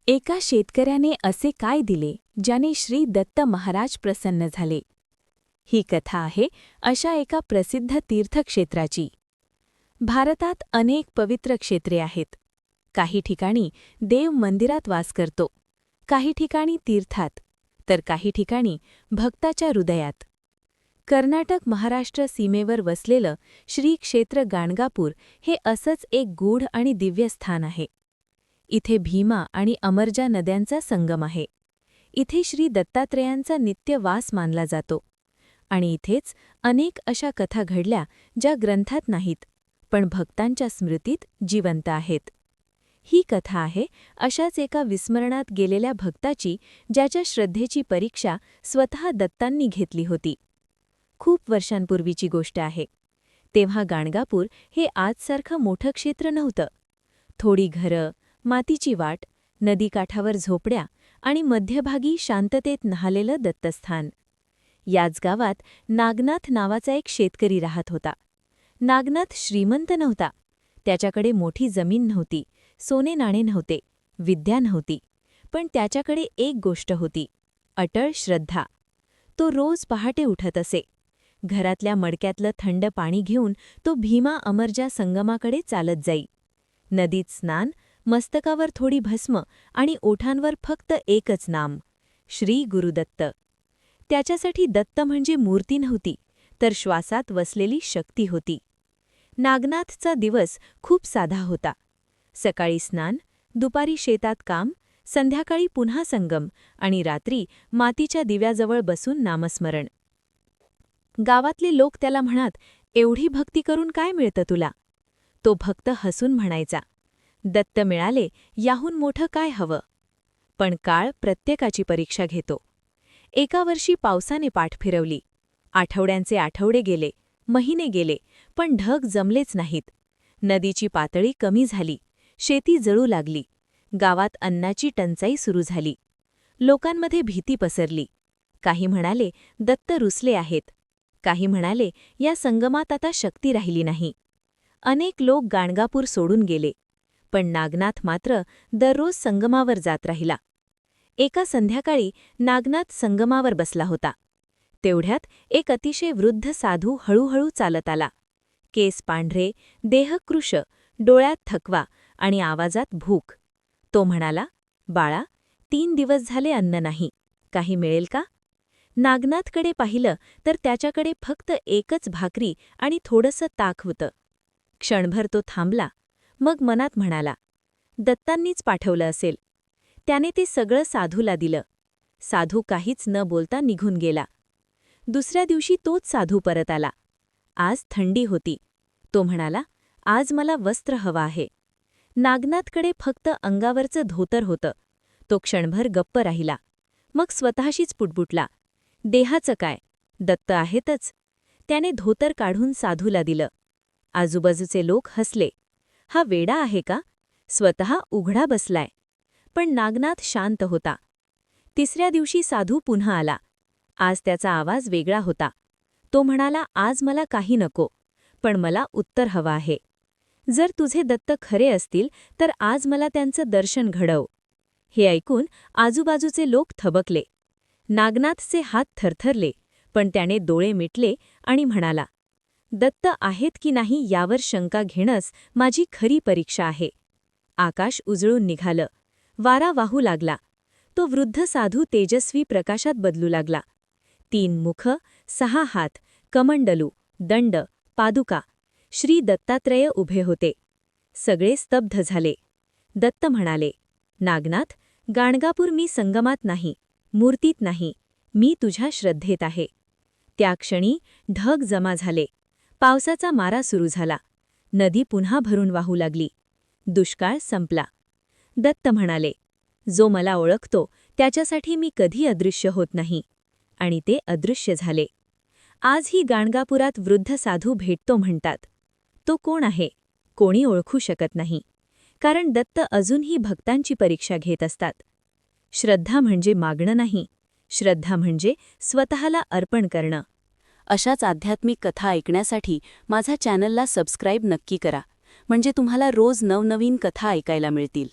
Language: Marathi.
एका शेतकऱ्याने असे काय दिले ज्याने श्री दत्त महाराज प्रसन्न झाले. ही कथा आहे अशा एका प्रसिद्ध तीर्थक्षेत्राची. भारतात अनेक पवित्र क्षेत्रे आहेत. काही ठिकाणी देव मंदिरात वास करतो, काही ठिकाणी तीर्थात, तर काही ठिकाणी भक्ताच्या हृदयात. कर्नाटक महाराष्ट्र सीमेवर वसलेलं श्री क्षेत्र गाणगापूर हे असंच एक गूढ आणि दिव्य स्थान आहे. इथे भीमा आणि अमरजा नद्यांचा संगम आहे. इथे श्री दत्तात्रेयांचा नित्य वास मानला जातो. आणि इथेच अनेक अशा कथा घडल्या ज्या ग्रंथात नाहीत, पण भक्तांच्या स्मृतीत जिवंत आहेत. ही कथा आहे अशाच एका विस्मरणात गेलेल्या भक्ताची, ज्याच्या श्रद्धेची परीक्षा स्वतः दत्तांनी घेतली होती. खूप वर्षांपूर्वीची गोष्ट आहे. तेव्हा गाणगापूर हे आजसारखं मोठं क्षेत्र नव्हतं. थोडी घरं, मातीची वाट, नदीकाठावर झोपड्या आणि मध्यभागी शांततेत न्हालेलं दत्तस्थान. याच गावात नागनाथ नावाचा एक शेतकरी राहत होता. नागनाथ श्रीमंत नव्हता. त्याच्याकडे मोठी जमीन नव्हती, सोने नाणे नव्हते, विद्या नव्हती. पण त्याच्याकडे एक गोष्ट होती, अटळ श्रद्धा. तो रोज पहाटे उठत असे. घरातल्या मडक्यातलं थंड पाणी घेऊन तो भीमा अमरजा संगमाकडे चालत जाई. नदीत स्नान, मस्तकावर थोडी भस्म आणि ओठांवर फक्त एकच नाम, श्री गुरुदत्त. त्याच्यासाठी दत्त म्हणजे मूर्ती नव्हती, तर श्वासात वसलेली शक्ती होती. नागनाथचा दिवस खूप साधा होता. सकाळी स्नान, दुपारी शेतात काम, संध्याकाळी पुन्हा संगम आणि रात्री मातीच्या दिव्याजवळ बसून नामस्मरण. गावातले लोक त्याला म्हणत, एवढी भक्ती करून काय मिळतं तुला? तो भक्त हसून म्हणायचा, दत्त मिळाले याहून मोठं काय हवं? पण काळ प्रत्येकाची परीक्षा घेतो. एका वर्षी पावसाने पाठ फिरवली. आठवड्यांचे आठवडे गेले, महिने गेले, पण ढग जमलेच नाहीत. नदीची पातळी कमी झाली, शेती जळू लागली. गावात अन्नाची टंचाई सुरू झाली. लोकांमध्ये भीती पसरली. काही म्हणाले दत्त रुसले आहेत. काही म्हणाले या संगमात आता शक्ती राहिली नाही. अनेक लोक गाणगापूर सोडून गेले. पण नागनाथ मात्र दररोज संगमावर जात राहिला. एका संध्याकाळी नागनाथ संगमावर बसला होता. तेवढ्यात एक अतिशय वृद्ध साधू हळूहळू चालत आला. केस पांढरे, देह कृश, डोळ्यात थकवा आणि आवाजात भूक. तो म्हणाला, बाळा, 3 दिवस झाले अन्न नाही, काही मिळेल का? नागनाथकडे पाहिलं तर त्याच्याकडे फक्त एकच भाकरी आणि थोडंसं ताक होतं. क्षणभर तो थांबला, मग मनात म्हणाला, दत्तांनीच पाठवलं असेल. त्याने ते सगळं साधूला दिलं. साधू काहीच न बोलता निघून गेला. दुसऱ्या दिवशी तोच साधू परत आला. आज थंडी होती. तो म्हणाला, आज मला वस्त्र हवं आहे. नागनाथकडे फक्त अंगावरचं धोतर होतं. तो क्षणभर गप्प राहिला. मग स्वतःशीच पुटपुटला, देहाचं काय, दत्त आहेतच. त्याने धोतर काढून साधूला दिलं. आजूबाजूचे लोक हसले. हा वेडा आहे का? स्वतः उघडा बसलाय. पण नागनाथ शांत होता. तिसऱ्या दिवशी साधू पुन्हा आला. आज त्याचा आवाज वेगळा होता. तो म्हणाला, आज मला काही नको, पण मला उत्तर हवं आहे. जर तुझे दत्त खरे असतील तर आज मला त्यांचं दर्शन घडव. हे ऐकून आजूबाजूचे लोक थबकले. नागनाथचे हात थरथरले, पण त्याने डोळे मिटले आणि म्हणाला, दत्त आहेत की नाही यावर शंका घेणंच माझी खरी परीक्षा आहे. आकाश उजळून निघालं. वारा वाहू लागला. तो वृद्ध साधू तेजस्वी प्रकाशात बदलू लागला. 3 मुख, 6 हात, कमंडलू, दंड, पादुका. श्री दत्तात्रेय उभे होते. सगळे स्तब्ध झाले. दत्त म्हणाले, नागनाथ, गाणगापूर मी संगमात नाही, मूर्तीत नाही, मी तुझ्या श्रद्धेत आहे. त्या क्षणी ढग जमा झाले. पावसाचा मारा सुरू झाला. नदी पुन्हा भरून वाहू लागली. दुष्काळ संपला. दत्त म्हणाले, जो मला ओळखतो त्याच्यासाठी मी कधी अदृश्य होत नाही. आणि ते अदृश्य झाले. आजही गाणगापुरात वृद्ध साधू भेटतो म्हणतात. तो कोण आहे? कोणी ओळखू शकत नाही. कारण दत्त अजूनही भक्तांची परीक्षा घेत असतात. श्रद्धा म्हणजे मागणं नाही. श्रद्धा म्हणजे स्वतःला अर्पण करणं. अशाच आध्यात्मिक कथा ऐकण्यासाठी माझा चॅनलला सबस्क्राईब नक्की करा, म्हणजे तुम्हाला रोज नवनवीन कथा ऐकायला मिळतील.